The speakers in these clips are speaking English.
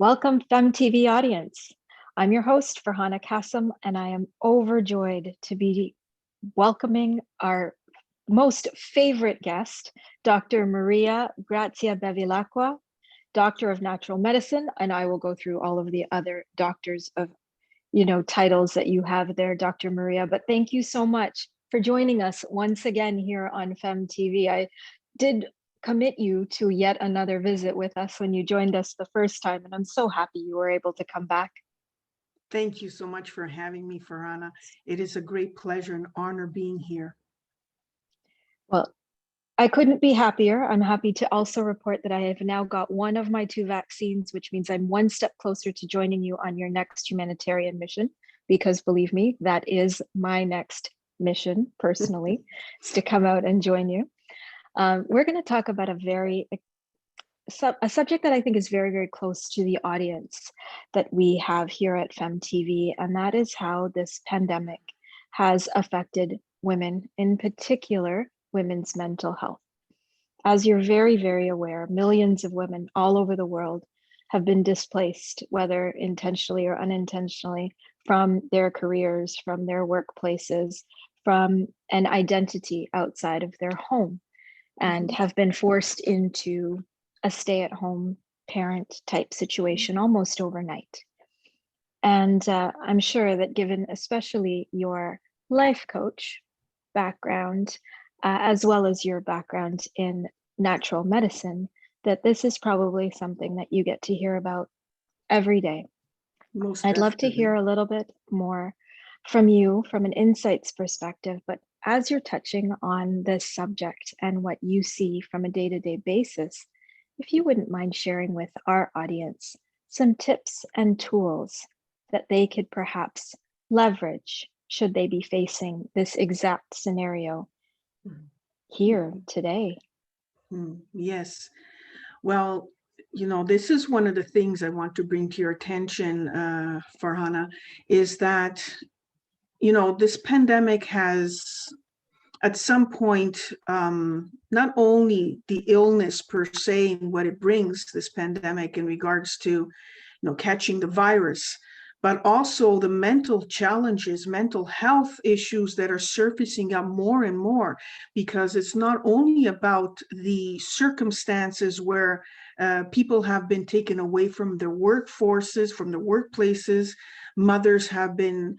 Welcome, FEMME audience. I'm your host, Farhana Kassem, and I am overjoyed to be welcoming our most favorite guest, Dr. Maria Grazia Bevilacqua, Doctor of Natural Medicine, and I will go through all of the other doctors of, titles that you have there, Dr. Maria. But thank you so much for joining us once again here on FEMME. I did commit you to yet another visit with us when you joined us the first time, and I'm so happy you were able to come back. Thank you so much for having me, Farhana. It is a great pleasure and honor being here. Well, I couldn't be happier. I'm happy to also report that I have now got one of my 2 vaccines, which means I'm one step closer to joining you on your next humanitarian mission, because believe me, that is my next mission personally, is to come out and join you. We're going to talk about a subject that I think is very, very close to the audience that we have here at FEMME, and that is how this pandemic has affected women, in particular, women's mental health. As you're very, very aware, millions of women all over the world have been displaced, whether intentionally or unintentionally, from their careers, from their workplaces, from an identity outside of their home, and have been forced into a stay-at-home parent type situation almost overnight. And I'm sure that given especially your life coach background, as well as your background in natural medicine, that this is probably something that you get to hear about every day. I'd love to hear a little bit more from you from an insights perspective, but as you're touching on this subject and what you see from a day-to-day basis, if you wouldn't mind sharing with our audience some tips and tools that they could perhaps leverage should they be facing this exact scenario here today. Yes. Well, this is one of the things I want to bring to your attention, Farhana, is that, this pandemic has, at some point, not only the illness per se and what it brings, this pandemic in regards to, catching the virus, but also the mental challenges, mental health issues that are surfacing up more and more, because it's not only about the circumstances where people have been taken away from their workforces, from their workplaces. Mothers have been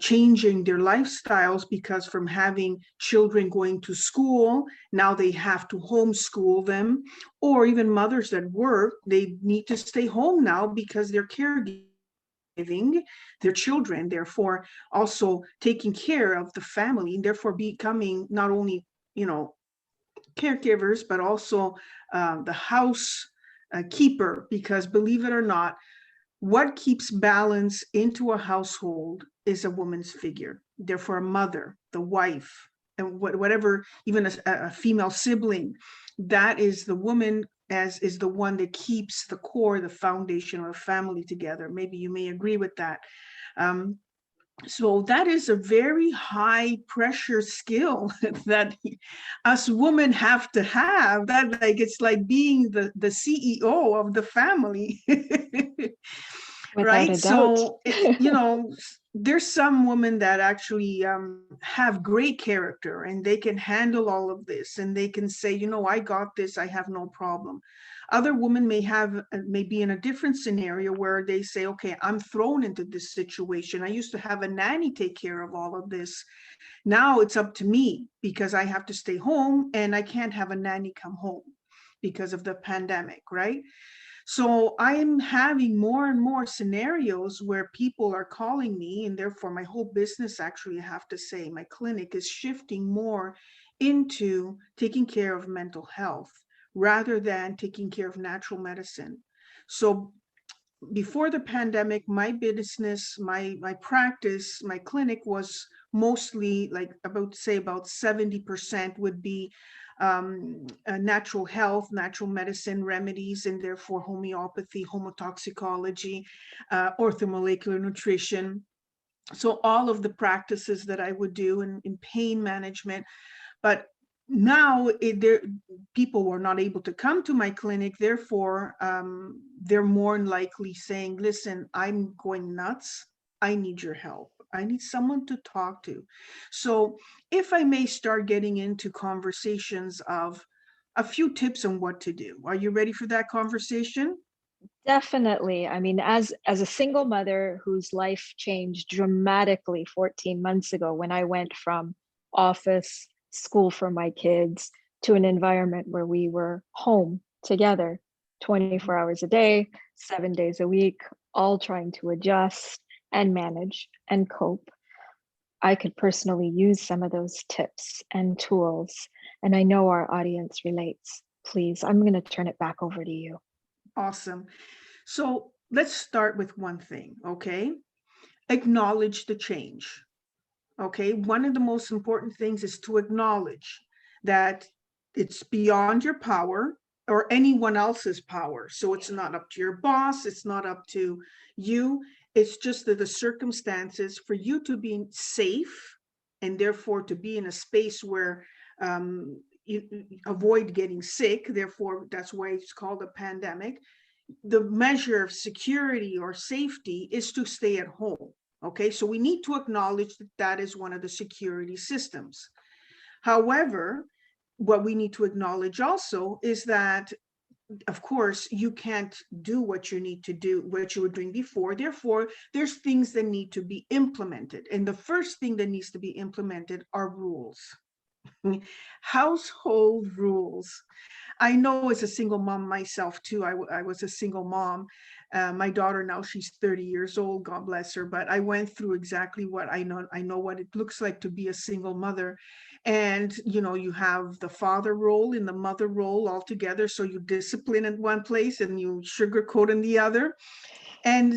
changing their lifestyles because from having children going to school, now they have to homeschool them, or even mothers that work, they need to stay home now because they're caregiving their children, therefore also taking care of the family, and therefore becoming not only, caregivers, but also the house keeper, because believe it or not, what keeps balance into a household is a woman's figure. Therefore, a mother, the wife, and whatever, even a female sibling, that is the woman, as is the one that keeps the core, the foundation of a family together. Maybe you may agree with that. So that is a very high pressure skill that us women have to have. That, like, it's like being the CEO of the family. Right? So, there's some women that actually have great character, and they can handle all of this, and they can say, I got this, I have no problem. Other women may be in a different scenario where they say, okay, I'm thrown into this situation. I used to have a nanny take care of all of this. Now it's up to me because I have to stay home, and I can't have a nanny come home because of the pandemic, right? So I'm having more and more scenarios where people are calling me, and therefore my whole business, actually, I have to say, my clinic is shifting more into taking care of mental health rather than taking care of natural medicine. So before the pandemic, my business, my practice, my clinic was mostly like about 70% would be natural health, natural medicine remedies, and therefore homeopathy, homotoxicology, orthomolecular nutrition. So all of the practices that I would do in pain management. But now people were not able to come to my clinic. Therefore, they're more than likely saying, listen, I'm going nuts. I need your help. I need someone to talk to. So if I may start getting into conversations of a few tips on what to do. Are you ready for that conversation? Definitely. I mean, as a single mother whose life changed dramatically 14 months ago when I went from office, school for my kids to an environment where we were home together 24 hours a day, 7 days a week, all trying to adjust and manage and cope. I could personally use some of those tips and tools, and I know our audience relates. Please, I'm going to turn it back over to you. Awesome. So let's start with one thing, okay? Acknowledge the change, okay? One of the most important things is to acknowledge that it's beyond your power or anyone else's power. So it's not up to your boss, it's not up to you. It's just that the circumstances for you to be safe and therefore to be in a space where you avoid getting sick. Therefore, that's why it's called a pandemic. The measure of security or safety is to stay at home. Okay, so we need to acknowledge that that is one of the security systems. However, what we need to acknowledge also is that, of course, you can't do what you need to do, what you were doing before. Therefore, there's things that need to be implemented. And the first thing that needs to be implemented are rules. Household rules. I know as a single mom myself too. I was a single mom. My daughter now, she's 30 years old, God bless her. But I went through exactly what I know. I know what it looks like to be a single mother. And, you have the father role and the mother role all together. So you discipline in one place and you sugarcoat in the other. And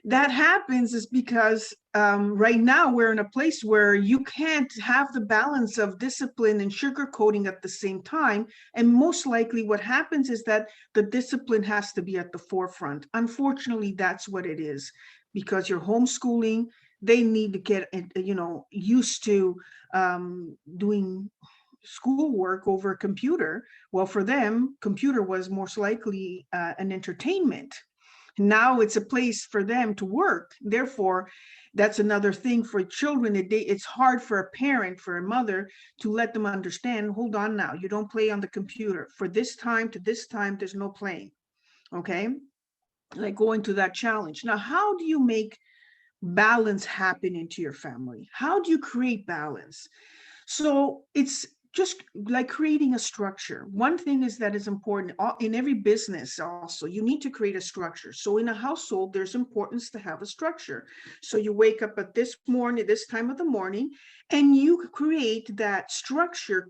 that happens is because right now we're in a place where you can't have the balance of discipline and sugarcoating at the same time. And most likely what happens is that the discipline has to be at the forefront. Unfortunately, that's what it is, because you're homeschooling. They need to get, used to doing schoolwork over a computer. Well, for them, computer was most likely an entertainment. Now it's a place for them to work. Therefore, that's another thing for children. It's hard for a parent, for a mother, to let them understand, hold on now, you don't play on the computer. For this time to this time, there's no playing. Okay? Like go into that challenge. Now, how do you make balance happen into your family? How do you create balance? So it's just like creating a structure. One thing is that is important in every business also, you need to create a structure. So in a household, there's importance to have a structure. So you wake up at this time of the morning, and you create that structure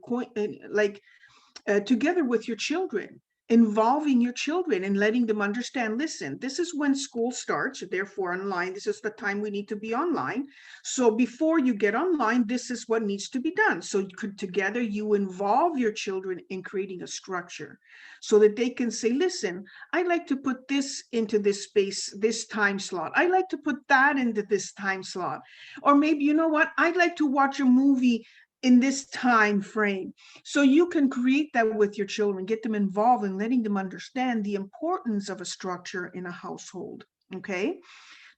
together with your children, involving your children and letting them understand, listen, this is when school starts, therefore online, this is the time we need to be online. So before you get online, this is what needs to be done. So together you involve your children in creating a structure so that they can say, listen, I like to put this into this space, this time slot. I like to put that into this time slot. Or maybe, you know what, I'd like to watch a movie in this time frame. So you can create that with your children, get them involved and letting them understand the importance of a structure in a household. Okay,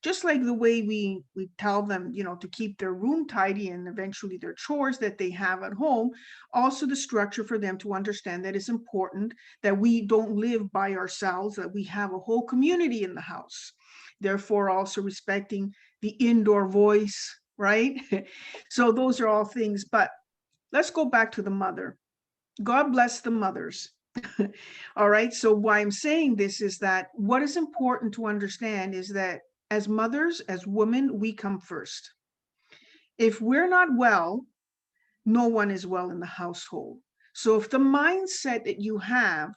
just like the way we tell them, to keep their room tidy and eventually their chores that they have at home. Also the structure for them to understand that it's important that we don't live by ourselves, that we have a whole community in the house. Therefore also respecting the indoor voice, right? So those are all things. But let's go back to the mother. God bless the mothers. All right. So why I'm saying this is that what is important to understand is that as mothers, as women, we come first. If we're not well, no one is well in the household. So if the mindset that you have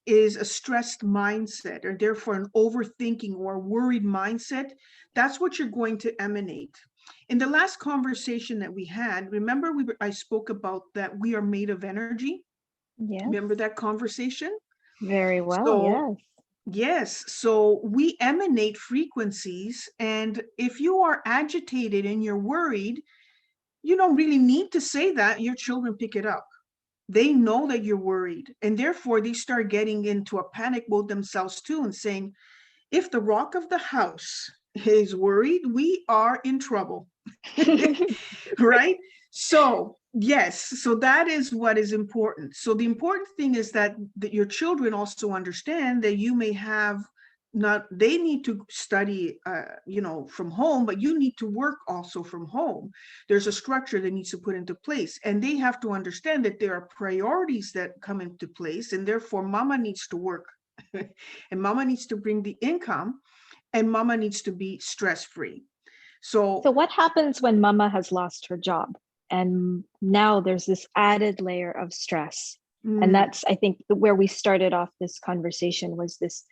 is a stressed mindset, or therefore an overthinking or worried mindset, that's what you're going to emanate. In the last conversation that we had, remember I spoke about that we are made of energy? Yes. Remember that conversation? Very well, So, yes. yes, so we emanate frequencies, and if you are agitated and you're worried, you don't really need to say that. Your children pick it up. They know that you're worried, and therefore they start getting into a panic mode themselves too, and saying, if the rock of the house is worried, we are in trouble. Right? So yes, so that is what is important. So the important thing is that your children also understand that you may have not, they need to study from home, but you need to work also from home. There's a structure that needs to put into place, and they have to understand that there are priorities that come into place, and therefore mama needs to work and mama needs to bring the income, and mama needs to be stress-free. So what happens when mama has lost her job and now there's this added layer of stress? And that's, I think, where we started off this conversation, was this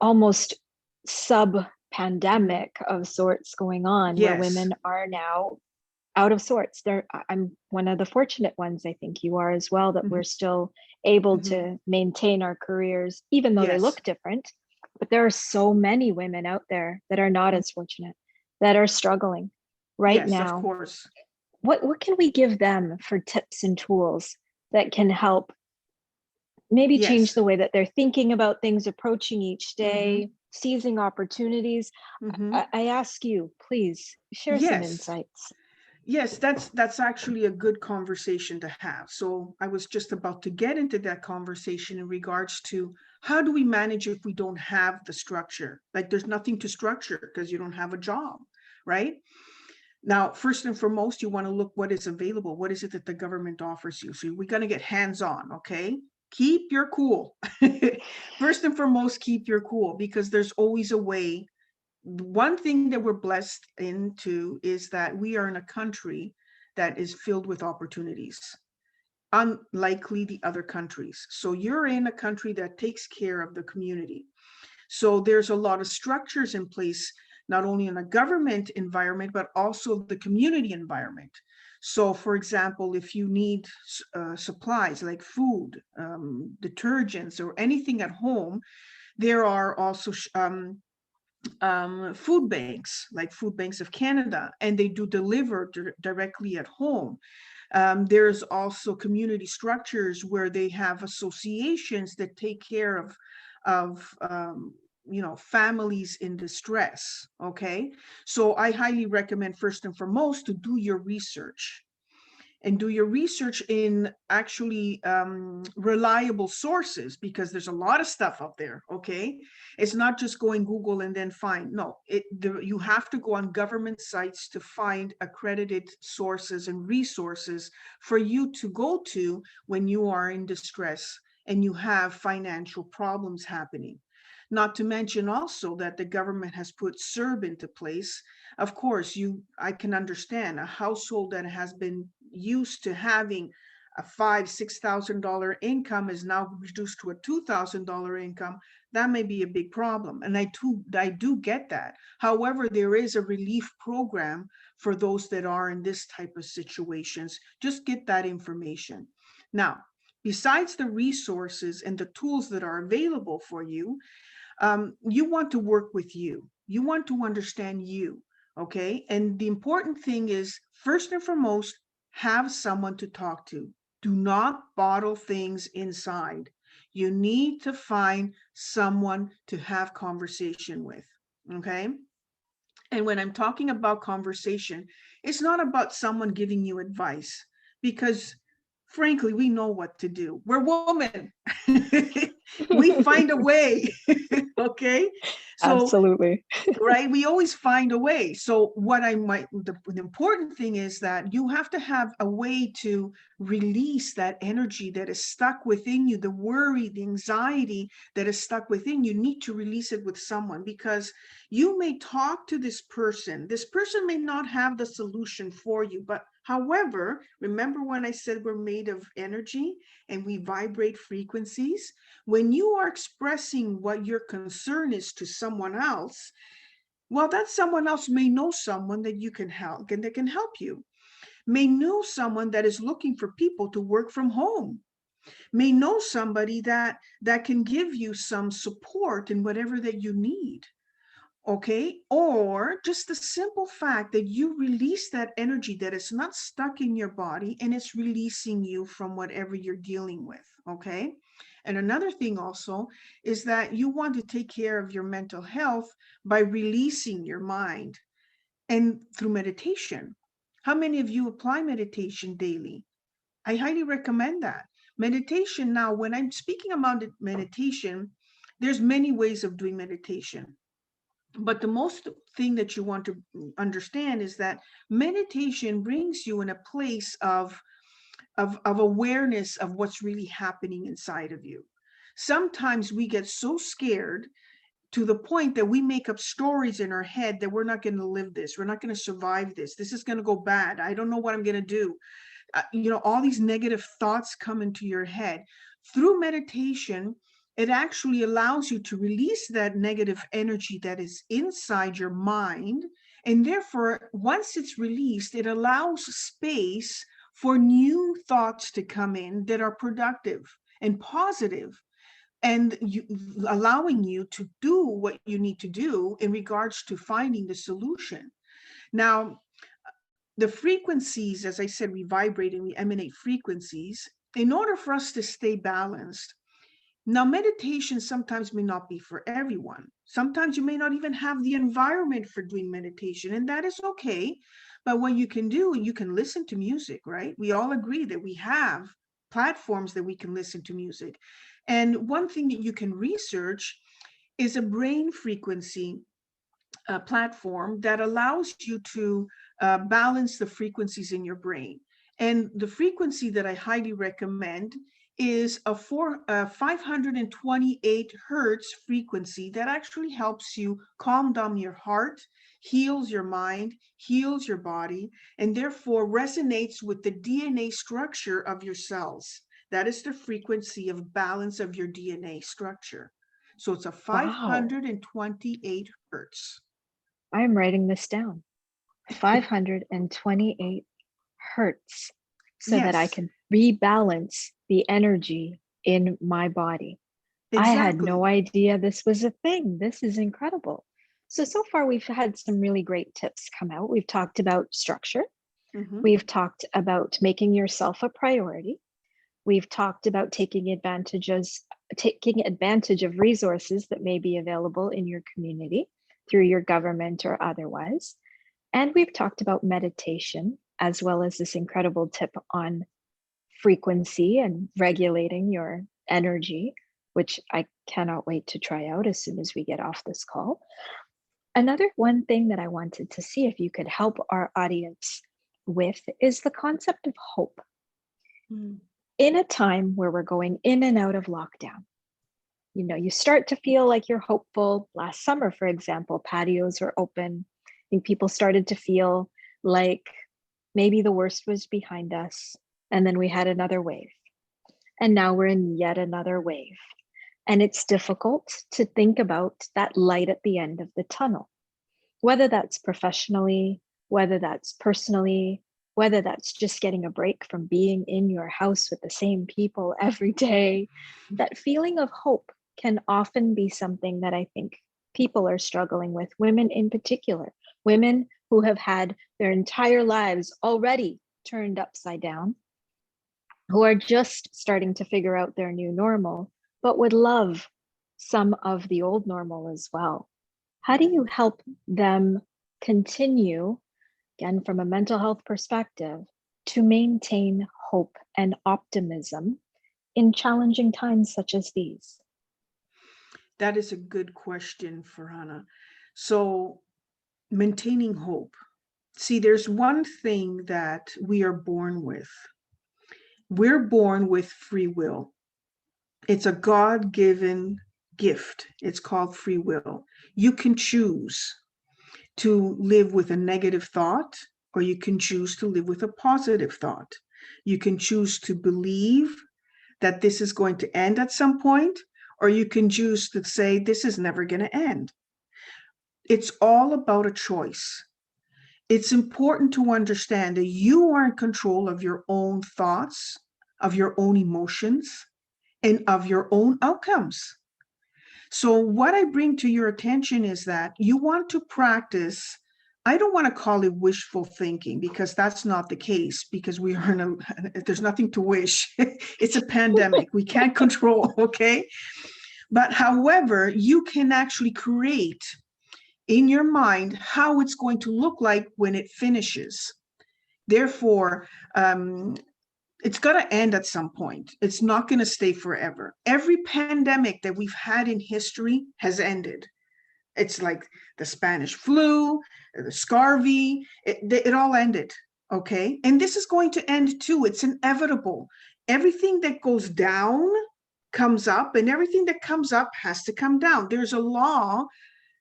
almost sub-pandemic of sorts going on, where women are now out of sorts. I'm one of the fortunate ones, I think you are as well, that we're still able to maintain our careers, even though they look different. But there are so many women out there that are not as fortunate, that are struggling right now. Yes, of course. What can we give them for tips and tools that can help maybe change the way that they're thinking about things, approaching each day, seizing opportunities? I ask you, please share some insights. Yes, that's actually a good conversation to have. So I was just about to get into that conversation in regards to how do we manage if we don't have the structure? Like there's nothing to structure because you don't have a job, right? Now, first and foremost, you want to look what is available. What is it that the government offers you? So we're going to get hands-on, okay? Keep your cool. First and foremost, keep your cool, because there's always a way. One thing that we're blessed into is that we are in a country that is filled with opportunities, unlikely the other countries. So you're in a country that takes care of the community. So there's a lot of structures in place, not only in a government environment, but also the community environment. So for example, if you need supplies like food, detergents, or anything at home, there are also food banks, like Food Banks of Canada, and they do deliver directly at home. There's also community structures where they have associations that take care of families in distress. Okay, so I highly recommend, first and foremost, to do your research, and do your research in actually reliable sources, because there's a lot of stuff out there. Okay, it's not just going Google and then find. No, you have to go on government sites to find accredited sources and resources for you to go to when you are in distress and you have financial problems happening. Not to mention also that the government has put CERB into place. Of course, I can understand a household that has been used to having a $5,000-$6,000 income is now reduced to a $2,000 income. That may be a big problem, and I do get that. However, there is a relief program for those that are in this type of situations. Just get that information. Now, besides the resources and the tools that are available for you, you want to work with you. You want to understand you, okay? And the important thing is, first and foremost, have someone to talk to. Do not bottle things inside. You need to find someone to have conversation with, okay? And when I'm talking about conversation, it's not about someone giving you advice, because frankly, we know what to do. We're women. We find a way. Okay. So, absolutely. right, we always find a way. So the important thing is that you have to have a way to release that energy that is stuck within you, the worry, the anxiety that is stuck within you. Need to release it with someone, because you may talk to this person may not have the solution for you, but however, remember when I said we're made of energy and we vibrate frequencies? When you are expressing what your concern is to someone else, well, that someone else may know someone that you can help and that can help you, may know someone that is looking for people to work from home, may know somebody that can give you some support in whatever that you need. Okay, or just the simple fact that you release that energy that is not stuck in your body and it's releasing you from whatever you're dealing with. Okay, and another thing also is that you want to take care of your mental health by releasing your mind and through meditation. How many of you apply meditation daily? I highly recommend that. Meditation, now, when I'm speaking about meditation, there's many ways of doing meditation. But the most thing that you want to understand is that meditation brings you in a place of awareness of what's really happening inside of you. Sometimes we get so scared to the point that we make up stories in our head that we're not going to live this. We're not going to survive this. This is going to go bad. I don't know what I'm going to do. All these negative thoughts come into your head. Through meditation, it actually allows you to release that negative energy that is inside your mind. And therefore, once it's released, it allows space for new thoughts to come in that are productive and positive, and allowing you to do what you need to do in regards to finding the solution. Now, the frequencies, as I said, we vibrate and we emanate frequencies in order for us to stay balanced. Now, meditation sometimes may not be for everyone. Sometimes you may not even have the environment for doing meditation, and that is okay. But what you can do, you can listen to music, right? We all agree that we have platforms that we can listen to music. And one thing that you can research is a brain frequency platform that allows you to balance the frequencies in your brain. And the frequency that I highly recommend is a 528 hertz frequency that actually helps you calm down your heart, heals your mind, heals your body, and therefore resonates with the DNA structure of your cells. That is the frequency of balance of your DNA structure. So it's a Wow. 528 hertz. I'm writing this down. 528 hertz so that I Yes, can rebalance the energy in my body. I had no exactly. idea this was a thing. This is incredible. So far, we've had some really great tips come out. We've talked about structure. Mhm. We've talked about making yourself a priority. We've talked about taking advantage of resources that may be available in your community through your government or otherwise. And we've talked about meditation, as well as this incredible tip on frequency and regulating your energy, which I cannot wait to try out as soon as we get off this call. Another one thing that I wanted to see if you could help our audience with is the concept of hope. Mm. In a time where we're going in and out of lockdown, you start to feel like you're hopeful. Last summer, for example, patios were open. I think people started to feel like maybe the worst was behind us. And then we had another wave. And now we're in yet another wave. And it's difficult to think about that light at the end of the tunnel, whether that's professionally, whether that's personally, whether that's just getting a break from being in your house with the same people every day. That feeling of hope can often be something that I think people are struggling with, women in particular, women who have had their entire lives already turned upside down, who are just starting to figure out their new normal, but would love some of the old normal as well. How do you help them continue, again, from a mental health perspective, to maintain hope and optimism in challenging times such as these? That is a good question, Farhana. So, maintaining hope. See, there's one thing that we are born with. We're born with free will. It's a God-given gift. It's called free will. You can choose to live with a negative thought, or you can choose to live with a positive thought. You can choose to believe that this is going to end at some point, or you can choose to say, this is never going to end. It's all about a choice. It's important to understand that you are in control of your own thoughts, of your own emotions, and of your own outcomes. So what I bring to your attention is that you want to practice. I don't want to call it wishful thinking, because that's not the case, because we are in there's nothing to wish. It's a pandemic. We can't control, okay? But however, you can actually create in your mind how it's going to look like when it finishes. Therefore, it's going to end at some point. It's not going to stay forever. Every pandemic that we've had in history has ended. It's like the Spanish flu, the scurvy, it all ended, okay? And this is going to end too. It's inevitable. Everything that goes down comes up, and everything that comes up has to come down. There's a law,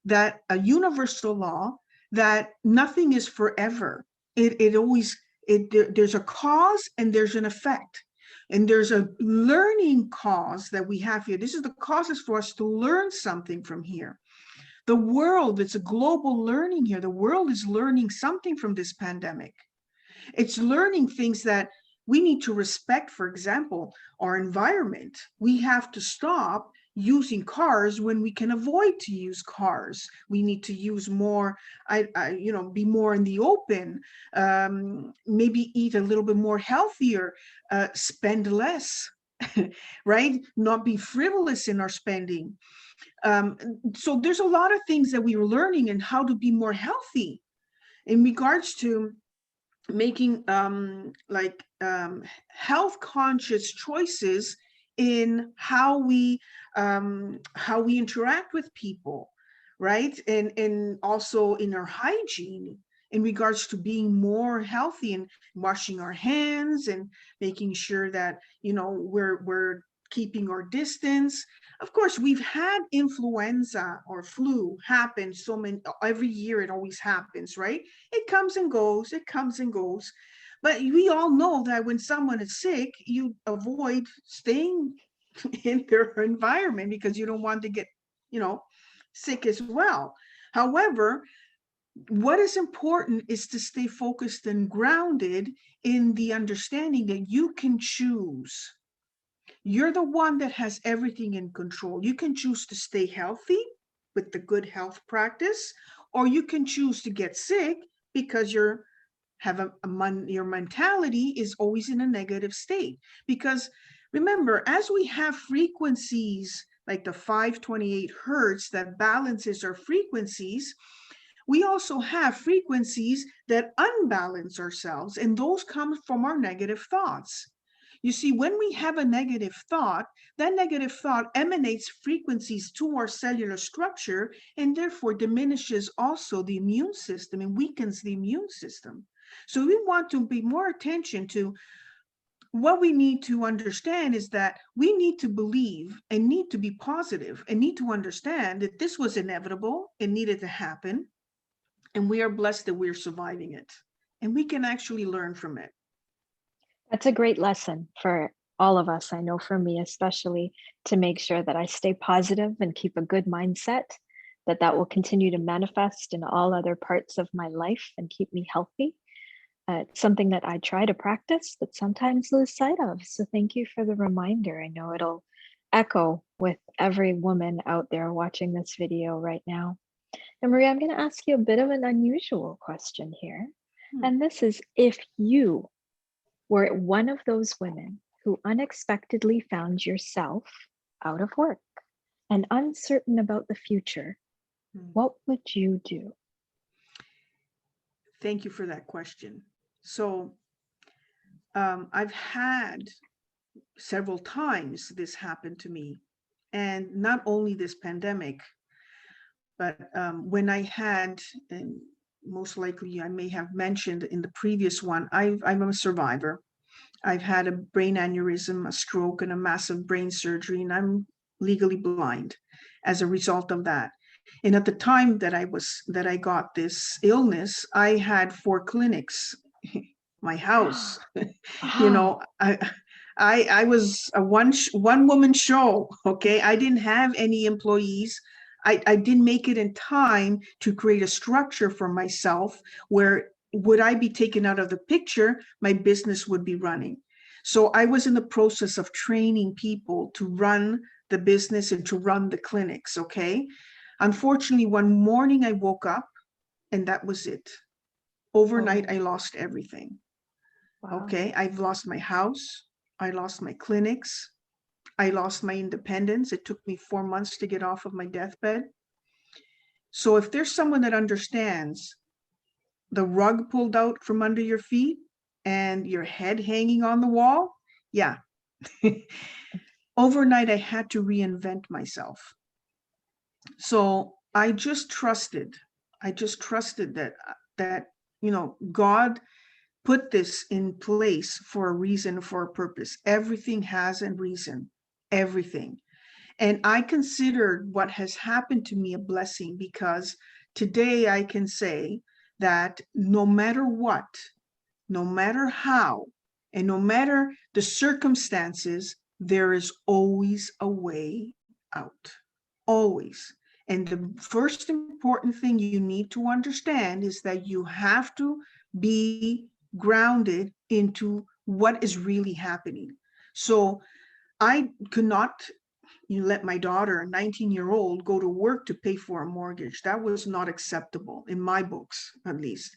a universal law, that nothing is forever. There's a cause and there's an effect. And there's a learning cause that we have here. This is the causes for us to learn something from here. The world, it's a global learning here. The world is learning something from this pandemic. It's learning things that we need to respect. For example, our environment. We have to stop using cars when we can avoid to use cars. We need to use more, be more in the open, maybe eat a little bit more healthier, spend less, right? Not be frivolous in our spending. So there's a lot of things that we are learning and how to be more healthy in regards to making health conscious choices in how we interact with people, right? And also in our hygiene in regards to being more healthy and washing our hands and making sure that, we're keeping our distance. Of course, we've had influenza or flu happen every year. It always happens, right? It comes and goes, But we all know that when someone is sick, you avoid staying in their environment because you don't want to get, sick as well. However, what is important is to stay focused and grounded in the understanding that you can choose. You're the one that has everything in control. You can choose to stay healthy with the good health practice, or you can choose to get sick because your mentality is always in a negative state. Because remember, as we have frequencies like the 528 hertz that balances our frequencies, we also have frequencies that unbalance ourselves, and those come from our negative thoughts. You see, when we have a negative thought, that negative thought emanates frequencies to our cellular structure and therefore diminishes also the immune system and weakens the immune system. So we want to pay more attention to what we need to understand is that we need to believe and need to be positive and need to understand that this was inevitable and needed to happen. And we are blessed that we're surviving it. And we can actually learn from it. That's a great lesson for all of us. I know for me, especially, to make sure that I stay positive and keep a good mindset, that will continue to manifest in all other parts of my life and keep me healthy. It's something that I try to practice, but sometimes lose sight of. So thank you for the reminder. I know it'll echo with every woman out there watching this video right now. And Maria, I'm going to ask you a bit of an unusual question here. And this is, if you were one of those women who unexpectedly found yourself out of work and uncertain about the future, what would you do? Thank you for that question. So I've had several times this happen to me, and not only this pandemic, but when I had, and most likely I may have mentioned in the previous one, I'm a survivor. I've had a brain aneurysm, a stroke, and a massive brain surgery, and I'm legally blind as a result of that. And at the time that I got this illness, I had 4 clinics, my house. I was a one woman show. Okay, I didn't have any employees. I didn't make it in time to create a structure for myself where would I be taken out of the picture, my business would be running. So I was in the process of training people to run the business and to run the clinics, okay? Unfortunately, one morning I woke up and that was it. Overnight, Oh, I lost everything. wow. Okay, I've lost my house. I lost my clinics. I lost my independence. It took me 4 months to get off of my deathbed. So if there's someone that understands the rug pulled out from under your feet and your head hanging on the wall, yeah. Overnight, I had to reinvent myself. So I just trusted that, God put this in place for a reason, for a purpose. Everything has a reason, everything. And I considered what has happened to me a blessing, because today I can say that no matter what, no matter how, and no matter the circumstances, there is always a way out. Always. And the first important thing you need to understand is that you have to be grounded into what is really happening. So I could not let my daughter, a 19-year-old, go to work to pay for a mortgage. That was not acceptable in my books, at least.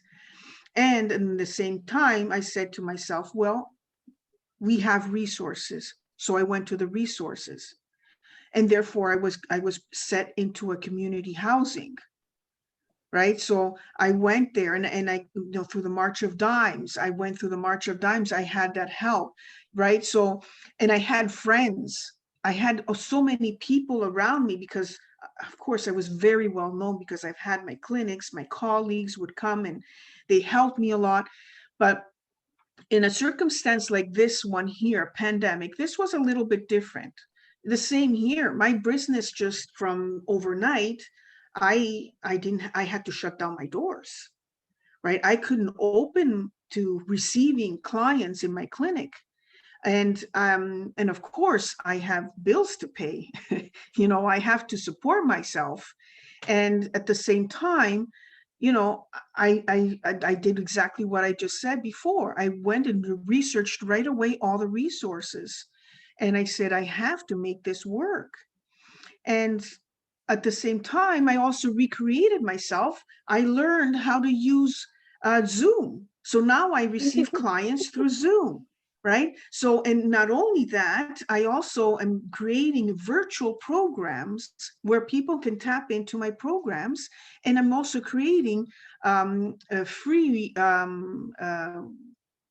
And in the same time, I said to myself, well, we have resources. So I went to the resources. And therefore I was set into a community housing. Right. So I went there and I, through the March of Dimes, I went through the March of Dimes. I had that help. Right. So, and I had friends. I had so many people around me because, of course, I was very well known because I've had my clinics. My colleagues would come and they helped me a lot. But in a circumstance like this one here, pandemic, this was a little bit different. The same here. My business just from overnight, I had to shut down my doors, right? I couldn't open to receiving clients in my clinic. And of course I have bills to pay. I have to support myself. And at the same time, I did exactly what I just said before. I went and researched right away all the resources. And I said, I have to make this work. And at the same time, I also recreated myself. I learned how to use Zoom. So now I receive clients through Zoom, right? So, and not only that, I also am creating virtual programs where people can tap into my programs. And I'm also creating a free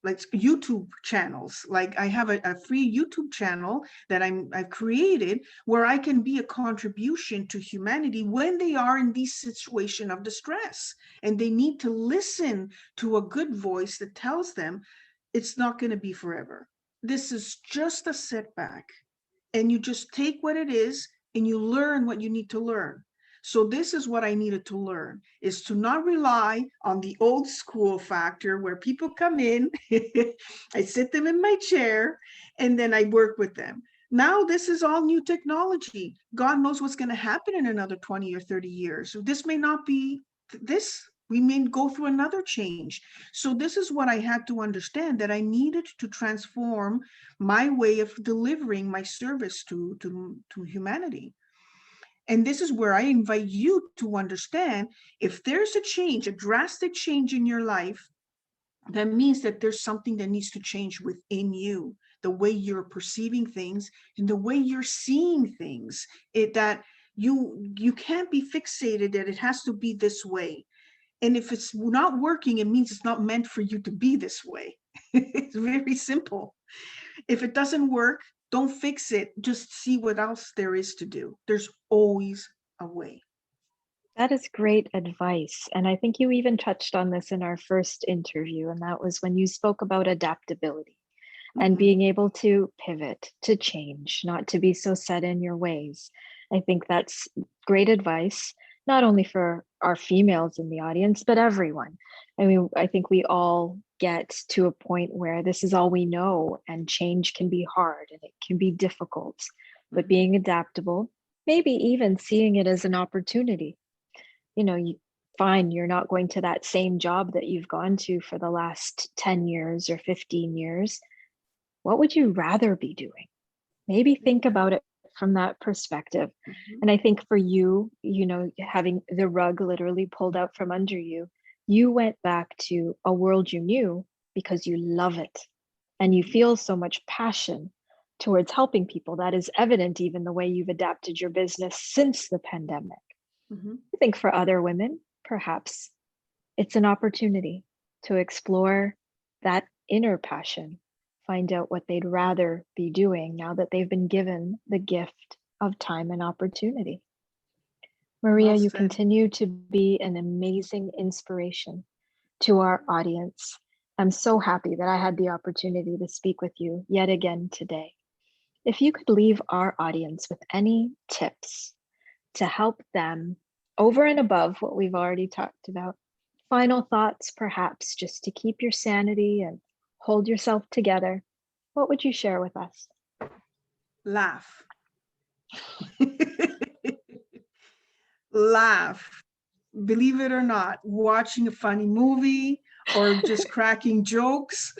like YouTube channels. Like I have a free YouTube channel that I've created where I can be a contribution to humanity when they are in this situation of distress and they need to listen to a good voice that tells them it's not going to be forever. This is just a setback, and you just take what it is and you learn what you need to learn. So this is what I needed to learn, is to not rely on the old school factor where people come in, I sit them in my chair, and then I work with them. Now this is all new technology. God knows what's going to happen in another 20 or 30 years. This may not be this. We may go through another change. So this is what I had to understand, that I needed to transform my way of delivering my service to humanity. And this is where I invite you to understand, if there's a change, a drastic change in your life, that means that there's something that needs to change within you, the way you're perceiving things and the way you're seeing things. That you can't be fixated that it has to be this way. And if it's not working, it means it's not meant for you to be this way. It's very simple. If it doesn't work, don't fix it. Just see what else there is to do. There's always a way. That is great advice. And I think you even touched on this in our first interview, and that was when you spoke about adaptability and Mhm. being able to pivot, to change, not to be so set in your ways. I think that's great advice, not only for our females in the audience, but everyone. I mean, I think we all get to a point where this is all we know, and change can be hard and it can be difficult, but being adaptable, maybe even seeing it as an opportunity. You find you're not going to that same job that you've gone to for the last 10 years or 15 years. What would you rather be doing? Maybe think about it from that perspective. Mhm. And I think for you, you know, having the rug literally pulled out from under you, you went back to a world you knew because you love it and you feel so much passion towards helping people. That is evident even the way you've adapted your business since the pandemic. Mhm. I think for other women, perhaps it's an opportunity to explore that inner passion, find out what they'd rather be doing now that they've been given the gift of time and opportunity. Maria, Well you said. continue to be an amazing inspiration to our audience. I'm so happy that I had the opportunity to speak with you yet again today. If you could leave our audience with any tips to help them over and above what we've already talked about, final thoughts, perhaps just to keep your sanity and hold yourself together, what would you share with us? Laugh. Laugh. Believe it or not, watching a funny movie or just cracking jokes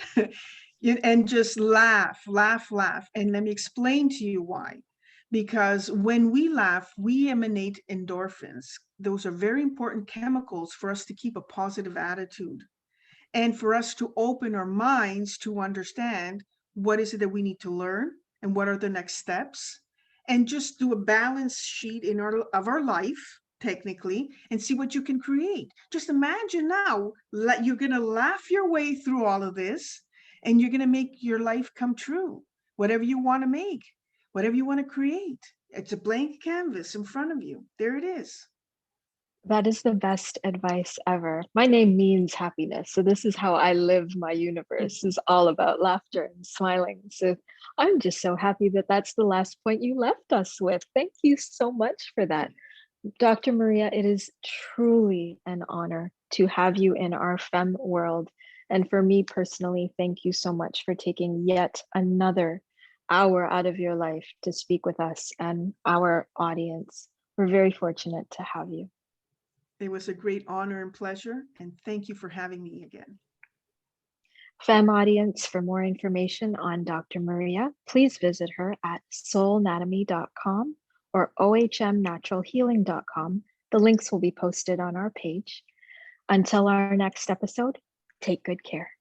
and just laugh, laugh, laugh. And let me explain to you why. Because when we laugh, we emanate endorphins. Those are very important chemicals for us to keep a positive attitude and for us to open our minds to understand what is it that we need to learn and what are the next steps, and just do a balance sheet of our life technically and see what you can create. Just imagine now you're going to laugh your way through all of this and you're going to make your life come true. Whatever you want to make, whatever you want to create, it's a blank canvas in front of you. There it is. That is the best advice ever. My name means happiness. So this is how I live my universe is all about laughter and smiling. So I'm just so happy that that's the last point you left us with. Thank you so much for that. Dr. Maria, it is truly an honor to have you in our FEMME world. And for me personally, thank you so much for taking yet another hour out of your life to speak with us and our audience. We're very fortunate to have you. It was a great honor and pleasure, and thank you for having me again. FEMME audience, for more information on Dr. Maria, please visit her at soulnatomy.com or ohmnaturalhealing.com. The links will be posted on our page. Until our next episode, take good care.